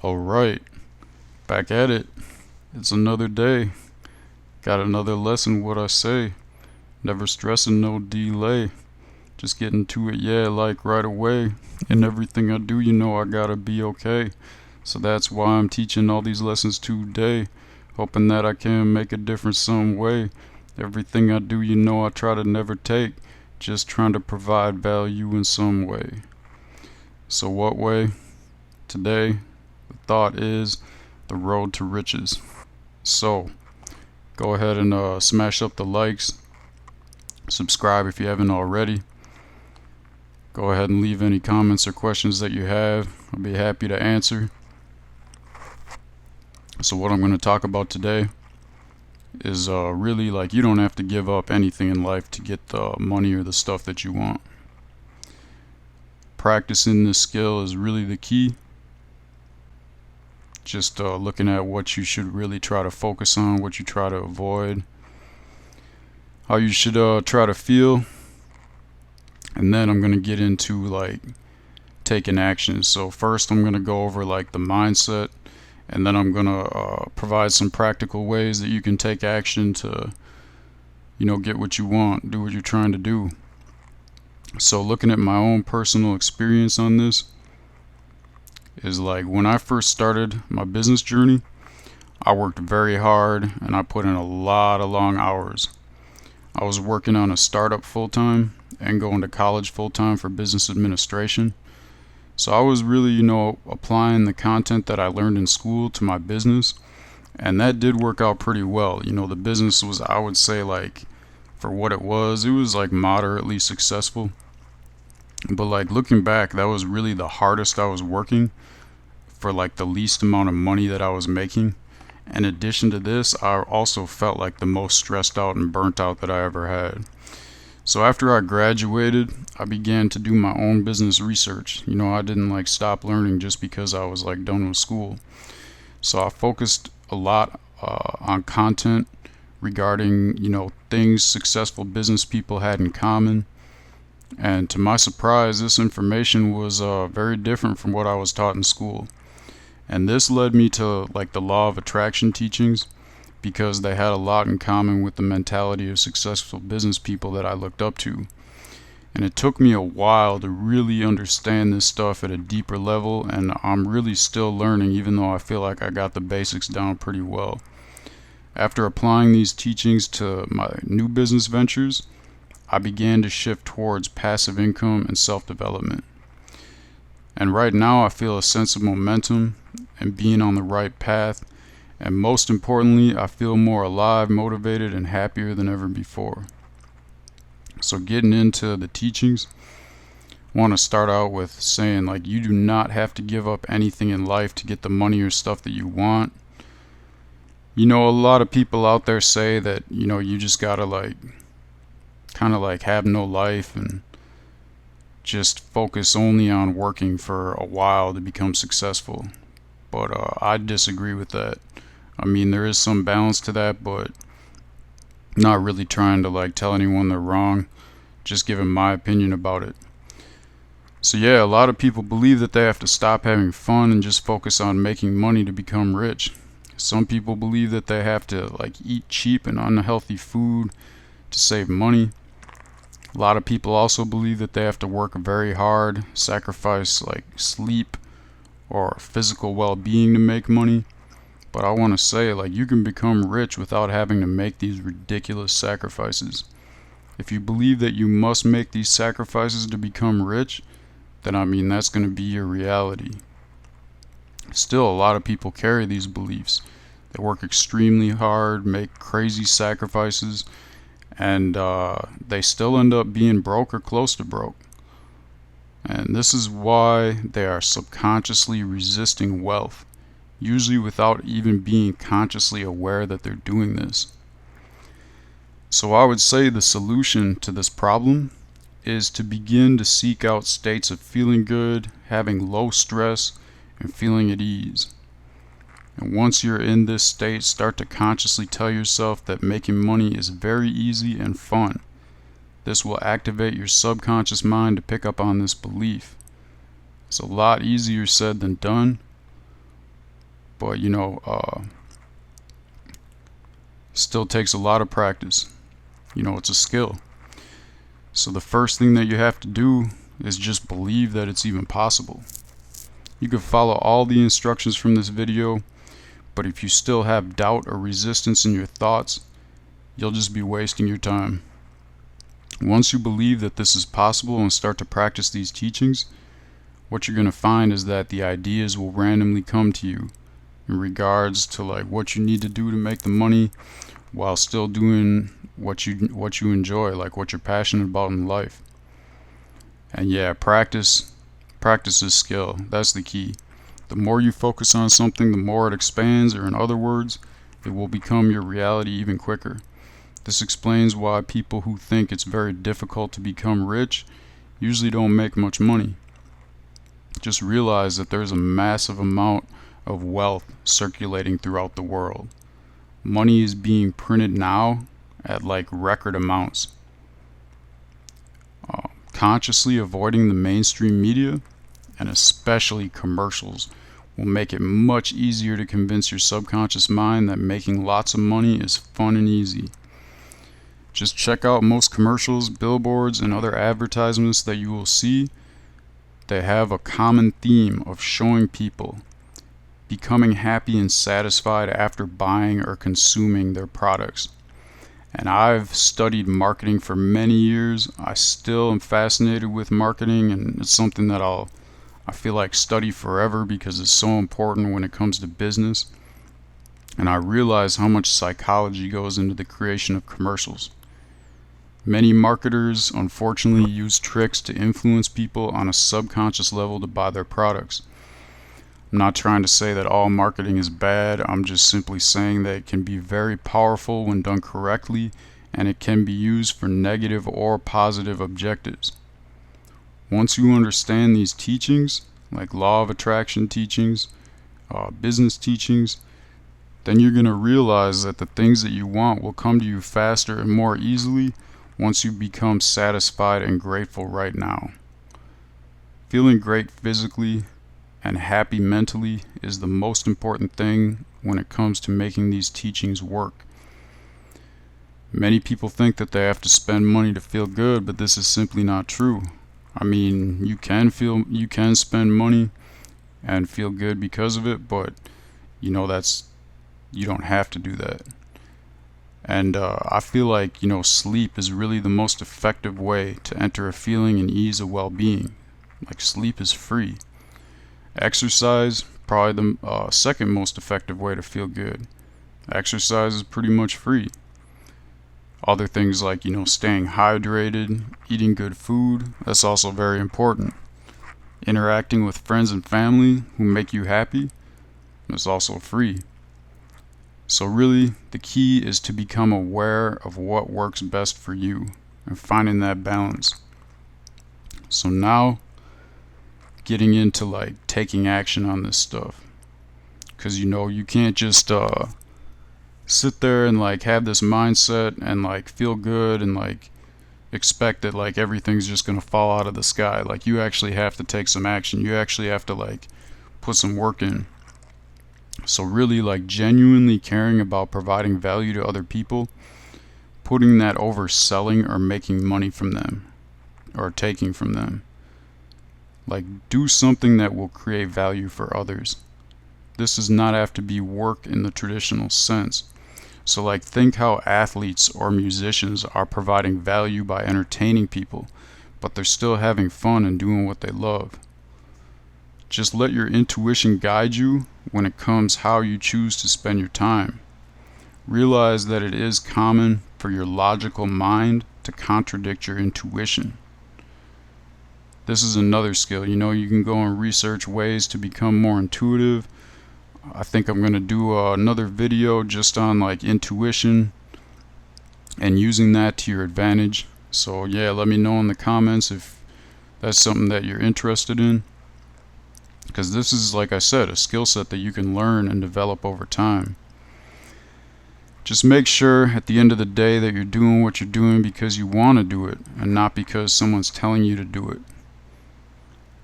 Alright, back at it. It's another day. Got another lesson, what I say. Never stressing, no delay. Just getting to it, yeah, like right away. In everything I do, I gotta be okay. So that's why I'm teaching all these lessons today. Hoping that I can make a difference some way. Everything I do, I try to never take. Just trying to provide value in some way. So what way? Today, the thought is the road to riches. So go ahead and smash up the likes. Subscribe if you haven't already. Go ahead and leave any comments or questions that you have. I'll be happy to answer. So what I'm going to talk about today is really like you don't have to give up anything in life to get the money or the stuff that you want. Practicing this skill is really the key. Just looking at what you should really try to focus on, what you try to avoid, how you should try to feel, and then I'm going to get into like taking action. So first I'm going to go over like the mindset, and then I'm going to provide some practical ways that you can take action to get what you want, do what you're trying to do. So looking at my own personal experience on this is like when I first started my business journey, I worked very hard and I put in a lot of long hours. I was working on a startup full-time and going to college full-time for business administration. So I was really, applying the content that I learned in school to my business, and that did work out pretty well. The business was, I would say, like for what it was like moderately successful. But like looking back, that was really the hardest I was working for like the least amount of money that I was making. In addition to this, I also felt like the most stressed out and burnt out that I ever had. So after I graduated, I began to do my own business research. I didn't like stop learning just because I was like done with school. So I focused a lot on content regarding, things successful business people had in common. And to my surprise, this information was very different from what I was taught in school. And this led me to like the law of attraction teachings, because they had a lot in common with the mentality of successful business people that I looked up to. And it took me a while to really understand this stuff at a deeper level, and I'm really still learning, even though I feel like I got the basics down pretty well. After applying these teachings to my new business ventures, I began to shift towards passive income and self-development. And right now I feel a sense of momentum and being on the right path. And most importantly, I feel more alive, motivated, and happier than ever before. So getting into the teachings, I want to start out with saying like you do not have to give up anything in life to get the money or stuff that you want. A lot of people out there say that, you just gotta like kind of like have no life and just focus only on working for a while to become successful. But I disagree with that. I mean, there is some balance to that, but not really trying to like tell anyone they're wrong, just giving my opinion about it. So yeah, a lot of people believe that they have to stop having fun and just focus on making money to become rich. Some people believe that they have to like eat cheap and unhealthy food to save money. A lot of people also believe that they have to work very hard, sacrifice like sleep or physical well-being to make money. But I want to say like you can become rich without having to make these ridiculous sacrifices. If you believe that you must make these sacrifices to become rich, then I mean that's going to be your reality. Still, a lot of people carry these beliefs. They work extremely hard, make crazy sacrifices, and they still end up being broke or close to broke. And this is why they are subconsciously resisting wealth, usually without even being consciously aware that they're doing this. So I would say the solution to this problem is to begin to seek out states of feeling good, having low stress, and feeling at ease. And once you're in this state, start to consciously tell yourself that making money is very easy and fun. This will activate your subconscious mind to pick up on this belief. It's a lot easier said than done, but still takes a lot of practice. It's a skill. So the first thing that you have to do is just believe that it's even possible. You can follow all the instructions from this video, but if you still have doubt or resistance in your thoughts, you'll just be wasting your time. Once you believe that this is possible and start to practice these teachings, what you're going to find is that the ideas will randomly come to you in regards to like what you need to do to make the money while still doing what you enjoy, like what you're passionate about in life. And yeah, practice is skill. That's the key. The more you focus on something, the more it expands, or in other words, it will become your reality even quicker. This explains why people who think it's very difficult to become rich usually don't make much money. Just realize that there's a massive amount of wealth circulating throughout the world. Money is being printed now at like record amounts. Consciously avoiding the mainstream media, and especially commercials, will make it much easier to convince your subconscious mind that making lots of money is fun and easy. Just check out most commercials, billboards, and other advertisements that you will see. They have a common theme of showing people becoming happy and satisfied after buying or consuming their products. And I've studied marketing for many years. I still am fascinated with marketing, and it's something that I feel like study forever because it's so important when it comes to business. And I realize how much psychology goes into the creation of commercials. Many marketers unfortunately use tricks to influence people on a subconscious level to buy their products. I'm not trying to say that all marketing is bad. I'm just simply saying that it can be very powerful when done correctly, and it can be used for negative or positive objectives. Once you understand these teachings, like law of attraction teachings, business teachings, then you're going to realize that the things that you want will come to you faster and more easily once you become satisfied and grateful right now. Feeling great physically and happy mentally is the most important thing when it comes to making these teachings work. Many people think that they have to spend money to feel good, but this is simply not true. I mean, you can spend money and feel good because of it, but you don't have to do that. And I feel like sleep is really the most effective way to enter a feeling and ease of well-being. Like, sleep is free. Exercise, probably the second most effective way to feel good. Exercise is pretty much free. Other things like staying hydrated, eating good food, that's also very important. Interacting with friends and family who make you happy, that's also free. So really, the key is to become aware of what works best for you and finding that balance. So now, getting into like taking action on this stuff, because you can't just sit there and like have this mindset and like feel good and like expect that like everything's just gonna fall out of the sky. Like, you actually have to take some action. You actually have to like put some work in. So really, like, genuinely caring about providing value to other people, putting that over selling or making money from them or taking from them. Like, do something that will create value for others. This does not have to be work in the traditional sense. So like, think how athletes or musicians are providing value by entertaining people, but they're still having fun and doing what they love. Just let your intuition guide you when it comes how you choose to spend your time. Realize that it is common for your logical mind to contradict your intuition. This is another skill. You can go and research ways to become more intuitive. I think I'm going to do another video just on like intuition and using that to your advantage. So yeah, let me know in the comments if that's something that you're interested in, because this is, like I said, a skill set that you can learn and develop over time. Just make sure at the end of the day that you're doing what you're doing because you want to do it and not because someone's telling you to do it.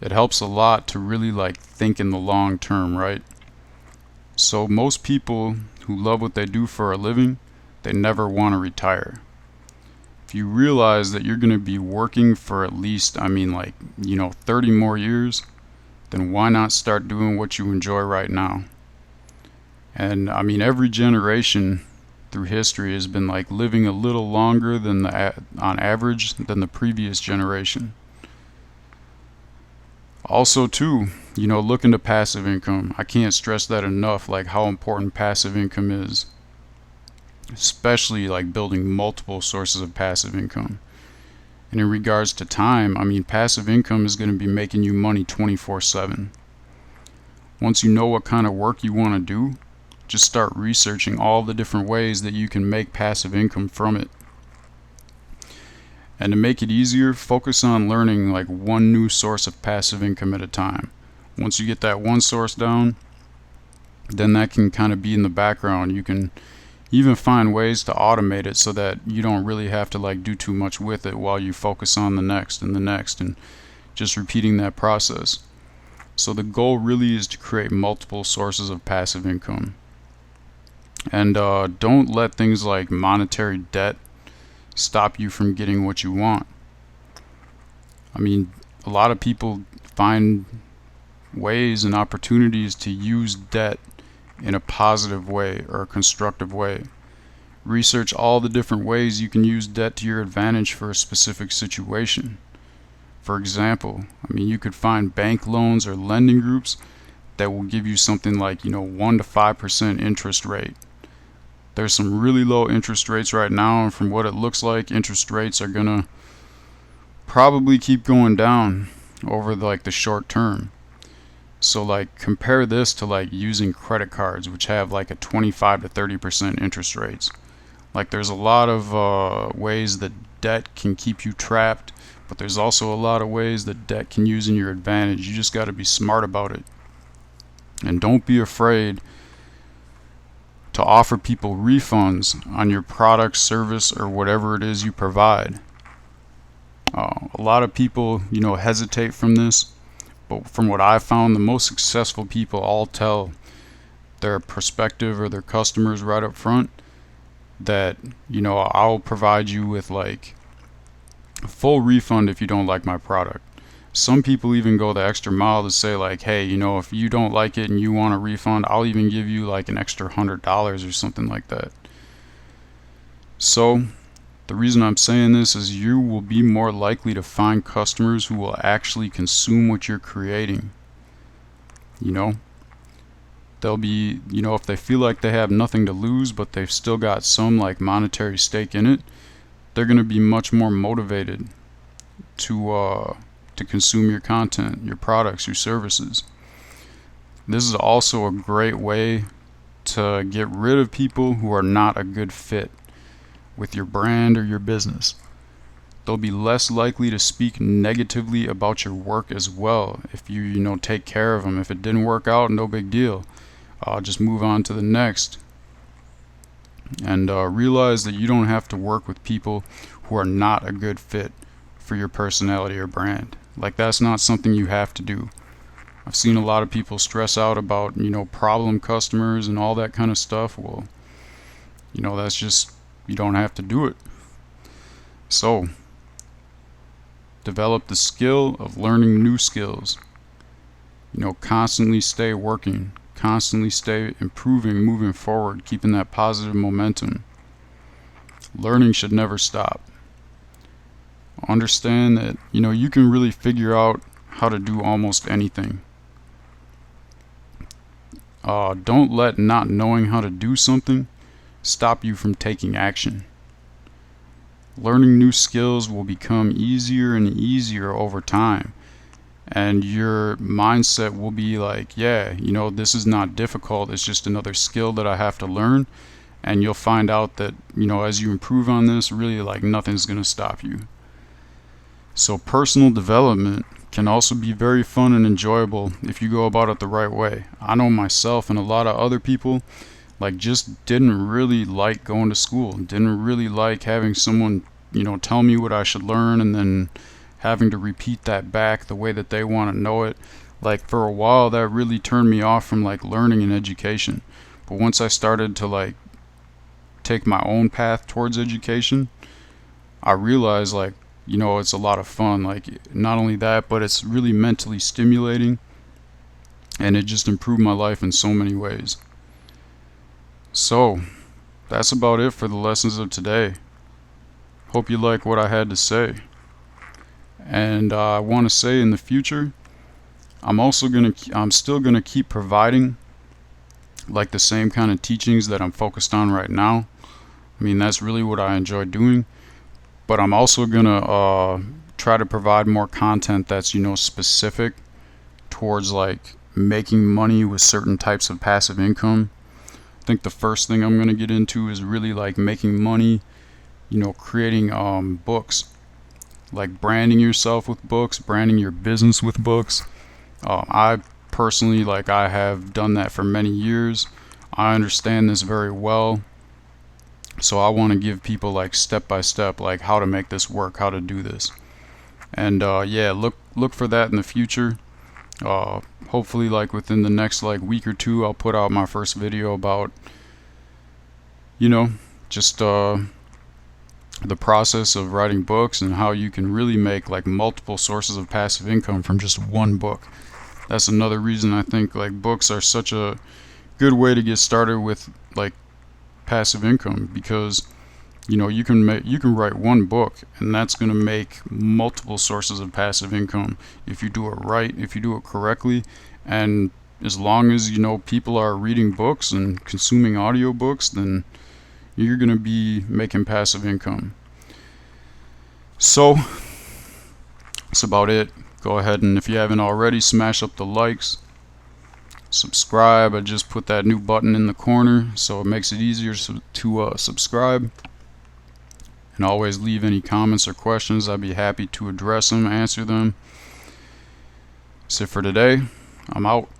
It helps a lot to really like think in the long term, right? So most people who love what they do for a living, they never want to retire. If you realize that you're going to be working for at least, 30 more years, then why not start doing what you enjoy right now? And every generation through history has been like living a little longer than on average than the previous generation. Also too, look into passive income. I can't stress that enough, like how important passive income is, especially like building multiple sources of passive income. And in regards to time, passive income is going to be making you money 24/7. Once you know what kind of work you want to do, just start researching all the different ways that you can make passive income from it. And to make it easier, focus on learning like one new source of passive income at a time. Once you get that one source down, then that can kind of be in the background. You can even find ways to automate it so that you don't really have to like do too much with it while you focus on the next and just repeating that process. So the goal really is to create multiple sources of passive income. And don't let things like monetary debt stop you from getting what you want. A lot of people find ways and opportunities to use debt in a positive way or a constructive way. Research all the different ways you can use debt to your advantage for a specific situation. For example, you could find bank loans or lending groups that will give you something like 1 to 5% interest rate. There's some really low interest rates right now, and from what it looks like, interest rates are gonna probably keep going down over the short term. So like compare this to like using credit cards, which have like a 25 to 30% interest rates. Like there's a lot of ways that debt can keep you trapped, but there's also a lot of ways that debt can use in your advantage. You just got to be smart about it. And don't be afraid to offer people refunds on your product, service, or whatever it is you provide. A lot of people, hesitate from this, but from what I've found, the most successful people all tell their prospective or their customers right up front that, I'll provide you with like a full refund if you don't like my product. Some people even go the extra mile to say like, hey, if you don't like it and you want a refund, I'll even give you like an extra $100 or something like that. So the reason I'm saying this is you will be more likely to find customers who will actually consume what you're creating. They'll be, if they feel like they have nothing to lose, but they've still got some like monetary stake in it, they're going to be much more motivated to consume your content, your products, your services. This is also a great way to get rid of people who are not a good fit with your brand or your business. They'll be less likely to speak negatively about your work as well if you take care of them. If it didn't work out, no big deal. Just move on to the next. And realize that you don't have to work with people who are not a good fit for your personality or brand. Like that's not something you have to do. I've seen a lot of people stress out about, problem customers and all that kind of stuff. Well, that's just, you don't have to do it. So, develop the skill of learning new skills. Constantly stay working, constantly stay improving, moving forward, keeping that positive momentum. Learning should never stop. Understand that, you can really figure out how to do almost anything. Don't let not knowing how to do something stop you from taking action. Learning new skills will become easier and easier over time, and your mindset will be like, yeah, this is not difficult, it's just another skill that I have to learn. And you'll find out that, as you improve on this, really like nothing's going to stop you. So personal development can also be very fun and enjoyable if you go about it the right way. I know myself and a lot of other people like just didn't really like going to school, didn't really like having someone, tell me what I should learn and then having to repeat that back the way that they want to know it. Like for a while that really turned me off from like learning and education. But once I started to like take my own path towards education, I realized like, you know, it's a lot of fun. Like not only that, but it's really mentally stimulating, and it just improved my life in so many ways. So that's about it for the lessons of today. Hope you like what I had to say. And I want to say in the future, I'm still gonna keep providing like the same kind of teachings that I'm focused on right now. I mean, that's really what I enjoy doing. But I'm also gonna try to provide more content that's, you know, specific towards like making money with certain types of passive income. I think the first thing I'm gonna get into is really like making money, you know, creating books, like branding yourself with books, branding your business with books. I personally, like, I have done that for many years. I understand this very well. So I want to give people like step by step, like how to make this work, how to do this. And yeah, look for that in the future. Hopefully, like within the next like week or two, I'll put out my first video about, you know, just the process of writing books and how you can really make like multiple sources of passive income from just one book. That's another reason I think like books are such a good way to get started with like passive income, because you know you can write one book and that's going to make multiple sources of passive income if you do it right, if you do it correctly. And as long as, you know, people are reading books and consuming audiobooks, then you're going to be making passive income. So that's about it. Go ahead, and if you haven't already, smash up the likes, subscribe. I just put that new button in the corner so it makes it easier to subscribe. And always leave any comments or questions. I'd be happy to address them, answer them. That's it for today. I'm out.